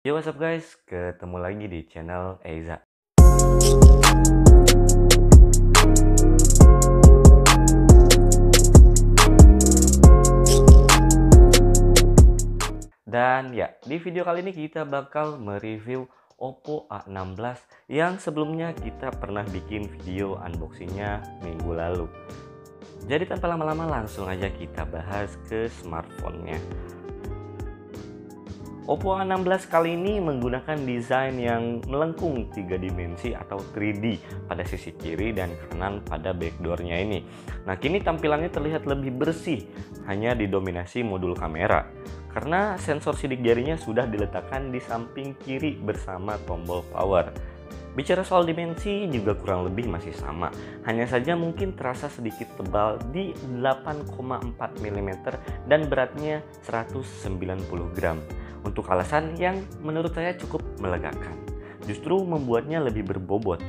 Yo, what's up guys, ketemu lagi di channel Eiza. Dan ya, di video kali ini kita bakal mereview Oppo A16 yang sebelumnya kita pernah bikin video unboxingnya minggu lalu. Jadi tanpa lama-lama langsung aja kita bahas ke smartphone-nya. Oppo A16 kali ini menggunakan desain yang melengkung 3 dimensi atau 3D pada sisi kiri dan kanan pada backdoor-nya ini. Nah, kini tampilannya terlihat lebih bersih, hanya didominasi modul kamera. Karena sensor sidik jarinya sudah diletakkan di samping kiri bersama tombol power. Bicara soal dimensi juga kurang lebih masih sama, hanya saja mungkin terasa sedikit tebal di 8,4 mm dan beratnya 190 gram. Untuk alasan yang menurut saya cukup melegakan, justru membuatnya lebih berbobot.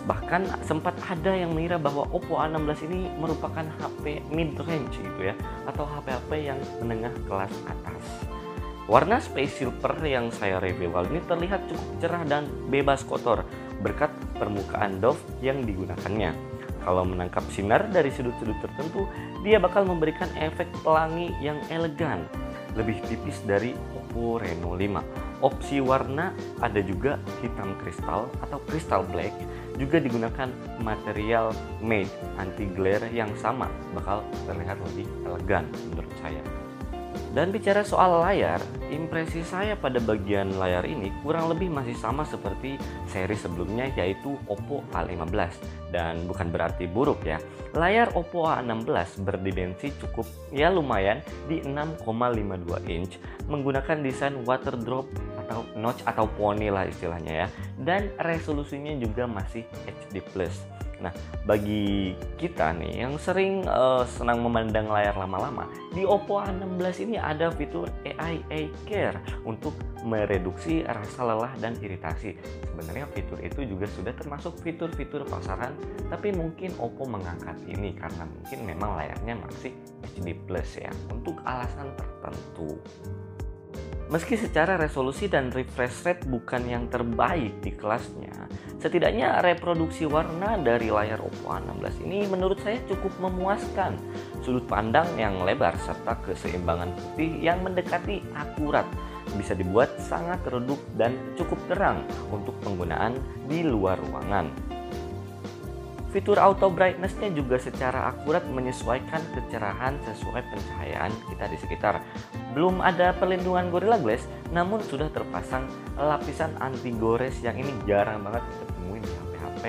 Bahkan sempat ada yang mengira bahwa Oppo A16 ini merupakan HP mid-range gitu ya, atau HP-HP yang menengah kelas atas. Warna Space Silver yang saya review kali ini terlihat cukup cerah dan bebas kotor berkat permukaan doff yang digunakannya. Kalau menangkap sinar dari sudut-sudut tertentu, dia bakal memberikan efek pelangi yang elegan, lebih tipis dari Oppo Reno 5. Opsi warna ada juga hitam kristal atau crystal black, juga digunakan material matte anti glare yang sama, bakal terlihat lebih elegan menurut saya. Dan bicara soal layar, impresi saya pada bagian layar ini kurang lebih masih sama seperti seri sebelumnya, yaitu Oppo A15. Dan bukan berarti buruk ya. Layar Oppo A16 berdimensi cukup ya lumayan di 6,52 inch, menggunakan desain water drop atau notch atau poni lah istilahnya ya. Dan resolusinya juga masih HD+. Nah, bagi kita nih yang sering senang memandang layar lama-lama, di Oppo A16 ini ada fitur AI Eye Care untuk mereduksi rasa lelah dan iritasi. Sebenarnya fitur itu juga sudah termasuk fitur-fitur pasaran, tapi mungkin Oppo mengangkat ini karena mungkin memang layarnya masih HD+ ya, untuk alasan tertentu. Meski secara resolusi dan refresh rate bukan yang terbaik di kelasnya, setidaknya reproduksi warna dari layar Oppo A16 ini menurut saya cukup memuaskan. Sudut pandang yang lebar serta keseimbangan putih yang mendekati akurat bisa dibuat sangat redup dan cukup terang untuk penggunaan di luar ruangan. Fitur auto brightness-nya juga secara akurat menyesuaikan kecerahan sesuai pencahayaan kita di sekitar. Belum ada perlindungan Gorilla Glass, namun sudah terpasang lapisan anti gores yang ini jarang banget kita temuin di HP-HP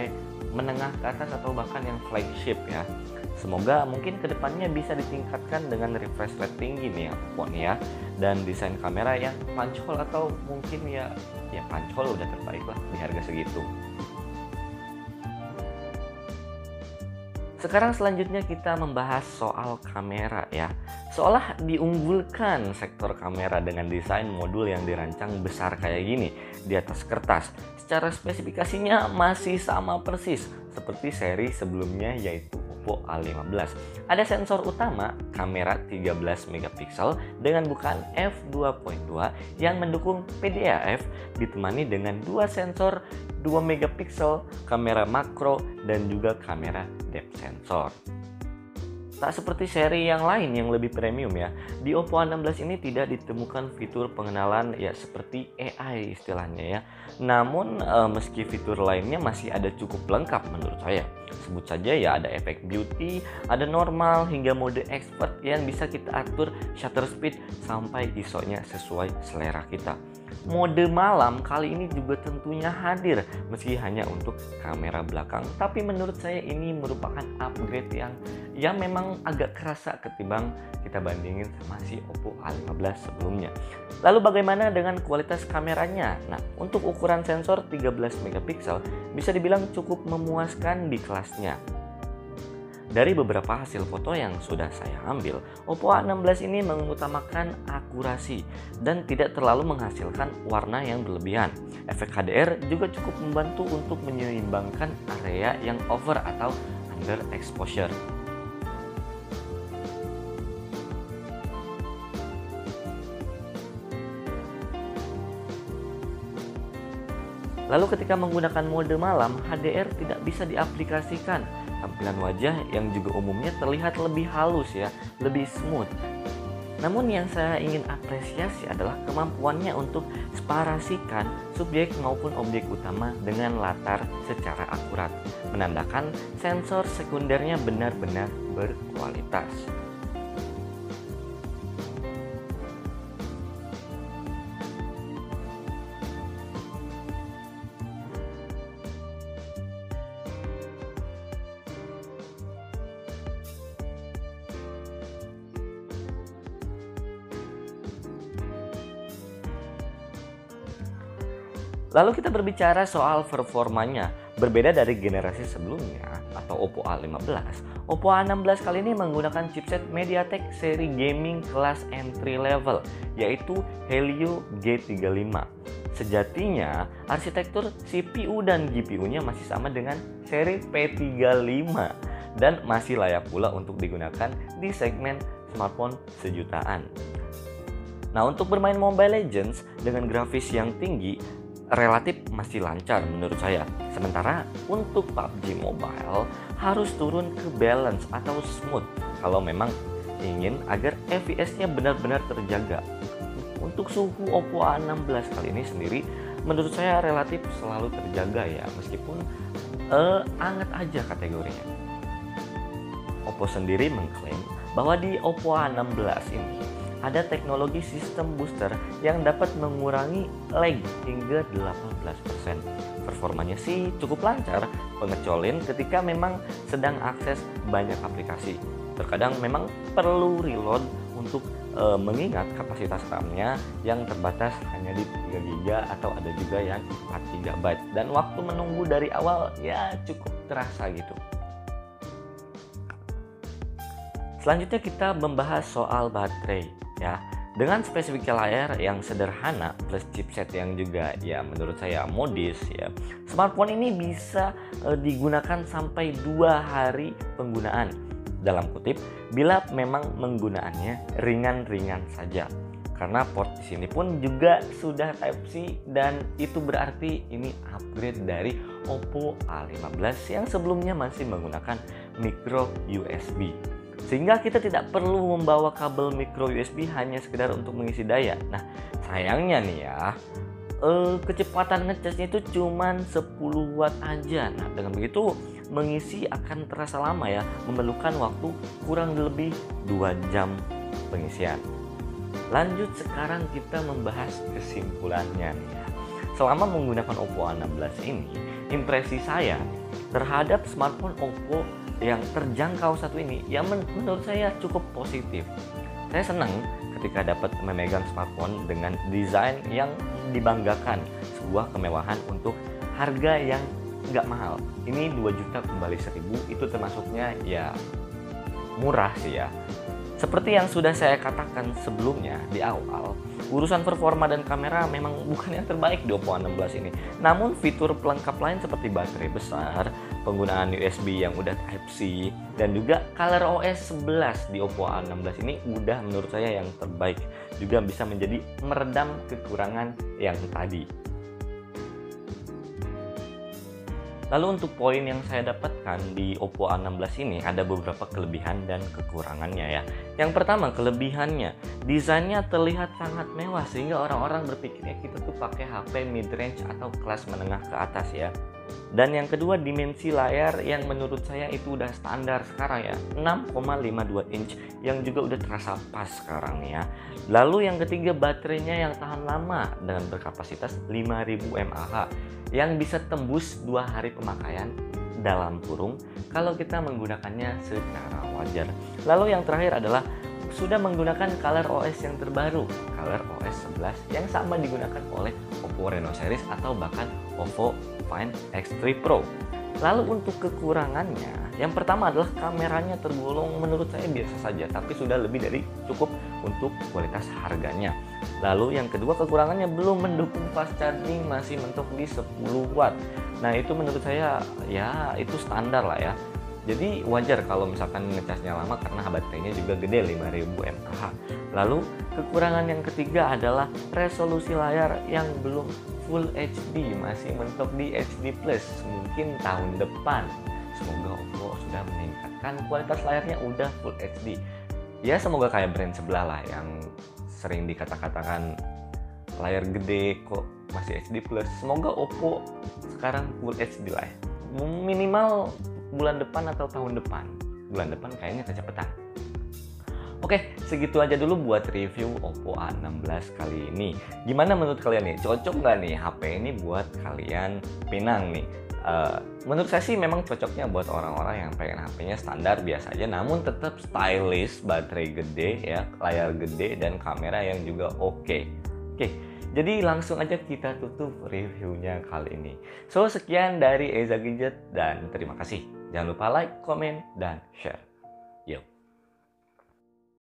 menengah ke atas atau bahkan yang flagship ya. Semoga mungkin kedepannya bisa ditingkatkan dengan refresh rate tinggi nih ya Oppo nih ya, dan desain kamera yang punch hole atau mungkin ya punch hole udah terbaik lah di harga segitu. Sekarang selanjutnya kita membahas soal kamera ya. Seolah diunggulkan sektor kamera dengan desain modul yang dirancang besar kayak gini di atas kertas. Secara spesifikasinya masih sama persis seperti seri sebelumnya, yaitu Oppo A15. Ada sensor utama kamera 13 megapiksel dengan bukaan f2.2 yang mendukung PDAF, ditemani dengan dua sensor 2 megapiksel, kamera makro, dan juga kamera depth sensor. Tak seperti seri yang lain yang lebih premium ya, di Oppo A16 ini tidak ditemukan fitur pengenalan ya seperti AI istilahnya ya. Namun meski fitur lainnya masih ada cukup lengkap menurut saya. Sebut saja ya ada efek beauty, ada normal hingga mode expert yang bisa kita atur shutter speed sampai ISO-nya sesuai selera kita. Mode malam kali ini juga tentunya hadir meski hanya untuk kamera belakang, tapi menurut saya ini merupakan upgrade yang memang agak kerasa ketimbang kita bandingin sama si Oppo A15 sebelumnya. Lalu bagaimana dengan kualitas kameranya? Nah, untuk ukuran sensor 13 megapiksel bisa dibilang cukup memuaskan di kelasnya. Dari beberapa hasil foto yang sudah saya ambil, Oppo A16 ini mengutamakan akurasi dan tidak terlalu menghasilkan warna yang berlebihan. Efek HDR juga cukup membantu untuk menyeimbangkan area yang over atau under exposure. Lalu ketika menggunakan mode malam, HDR tidak bisa diaplikasikan. Tampilan wajah yang juga umumnya terlihat lebih halus ya, lebih smooth. Namun yang saya ingin apresiasi adalah kemampuannya untuk separasikan subjek maupun objek utama dengan latar secara akurat, menandakan sensor sekundernya benar-benar berkualitas. Lalu kita berbicara soal performanya. Berbeda dari generasi sebelumnya atau Oppo A15, Oppo A16 kali ini menggunakan chipset MediaTek seri gaming kelas entry level, yaitu Helio G35. Sejatinya, arsitektur CPU dan GPU-nya masih sama dengan seri P35 dan masih layak pula untuk digunakan di segmen smartphone sejutaan. Nah, untuk bermain Mobile Legends dengan grafis yang tinggi relatif masih lancar menurut saya. Sementara untuk PUBG Mobile harus turun ke balance atau smooth kalau memang ingin agar FPS-nya benar-benar terjaga. Untuk suhu Oppo A16 kali ini sendiri menurut saya relatif selalu terjaga ya, meskipun anget aja kategorinya. Oppo sendiri mengklaim bahwa di Oppo A16 ini ada teknologi sistem booster yang dapat mengurangi lag hingga 18%. Performanya sih cukup lancar, pengecualian ketika memang sedang akses banyak aplikasi. Terkadang memang perlu reload untuk mengingat kapasitas RAM-nya yang terbatas hanya di 3 GB atau ada juga yang 4 GB. Dan waktu menunggu dari awal ya cukup terasa gitu. Selanjutnya kita membahas soal baterai ya. Dengan spesifikasi layar yang sederhana plus chipset yang juga ya menurut saya modis ya, smartphone ini bisa digunakan sampai 2 hari penggunaan, dalam kutip, bila memang menggunakannya ringan-ringan saja. Karena port di sini pun juga sudah Type-C dan itu berarti ini upgrade dari Oppo A15 yang sebelumnya masih menggunakan micro USB. Sehingga kita tidak perlu membawa kabel micro USB hanya sekedar untuk mengisi daya. Nah, sayangnya nih ya, kecepatan ngecasnya itu cuman 10 watt aja. Nah, dengan begitu mengisi akan terasa lama ya, memerlukan waktu kurang lebih 2 jam pengisian. Lanjut sekarang kita membahas kesimpulannya nih ya. Selama menggunakan Oppo A16 ini, impresi saya terhadap smartphone Oppo yang terjangkau satu ini yang menurut saya cukup positif. Saya senang ketika dapat memegang smartphone dengan desain yang dibanggakan, sebuah kemewahan untuk harga yang nggak mahal. Ini 2 juta kembali 1.000, itu termasuknya ya murah sih ya. Seperti yang sudah saya katakan sebelumnya di awal, urusan performa dan kamera memang bukan yang terbaik di Oppo A16 ini. Namun fitur pelengkap lain seperti baterai besar, penggunaan USB yang udah Type-C, dan juga ColorOS 11 di Oppo A16 ini udah menurut saya yang terbaik. Juga bisa menjadi meredam kekurangan yang tadi. Lalu untuk poin yang saya dapatkan di Oppo A16 ini ada beberapa kelebihan dan kekurangannya ya. Yang pertama, kelebihannya, desainnya terlihat sangat mewah sehingga orang-orang berpikirnya kita tuh pakai HP mid-range atau kelas menengah ke atas ya. Dan yang kedua, dimensi layar yang menurut saya itu udah standar sekarang ya, 6,52 inch yang juga udah terasa pas sekarang nih ya. Lalu yang ketiga, baterainya yang tahan lama dengan berkapasitas 5000 mAh yang bisa tembus 2 hari pemakaian dalam kurung kalau kita menggunakannya secara wajar. Lalu yang terakhir adalah sudah menggunakan ColorOS yang terbaru, ColorOS 11 yang sama digunakan oleh Oppo Reno series atau bahkan Oppo Find X3 Pro. Lalu untuk kekurangannya, yang pertama adalah kameranya tergolong menurut saya biasa saja, tapi sudah lebih dari cukup untuk kualitas harganya. Lalu yang kedua, kekurangannya belum mendukung fast charging, masih mentok di 10 watt. Nah itu menurut saya ya itu standar lah ya. Jadi wajar kalau misalkan ngecasnya lama karena baterainya juga gede 5000 mAh. Lalu kekurangan yang ketiga adalah resolusi layar yang belum Full HD, masih mentok di HD Plus. Mungkin tahun depan semoga Oppo sudah meningkatkan kualitas layarnya udah Full HD. Ya semoga kayak brand sebelah lah yang sering dikata-katakan layar gede kok masih HD Plus. Semoga Oppo sekarang Full HD lah ya. Minimal bulan depan atau tahun depan. Bulan depan kayaknya kecepatan. Oke, segitu aja dulu buat review Oppo A16 kali ini. Gimana menurut kalian nih? Cocok nggak nih HP ini buat kalian pinang nih? Menurut saya sih memang cocoknya buat orang-orang yang pengen HP-nya standar biasa aja, namun tetap stylish, baterai gede ya, layar gede, dan kamera yang juga oke. Oke, jadi langsung aja kita tutup reviewnya kali ini. So, sekian dari Eza Gadget dan terima kasih. Jangan lupa like, komen, dan share.